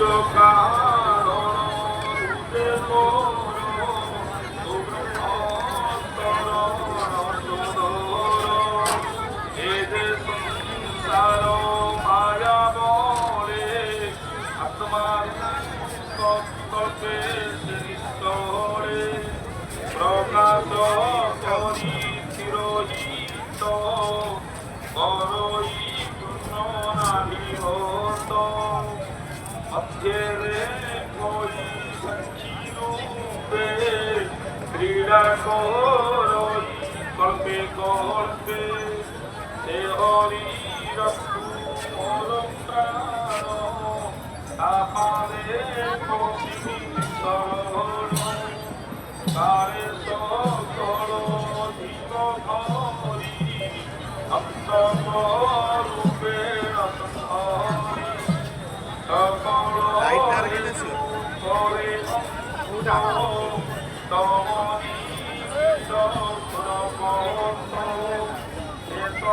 প্রকাশ করি চিরহিত করই পূর্ণ নাহি হত মধ্যে কই সখী রূপে ক্রীড়া করই কল্পে কল্পে হে হরি রঘু অলঙ্কার তাহারে কবি শরণ তারে সকল জীব হরি অন্তরূপে হরি সকল করে তমনি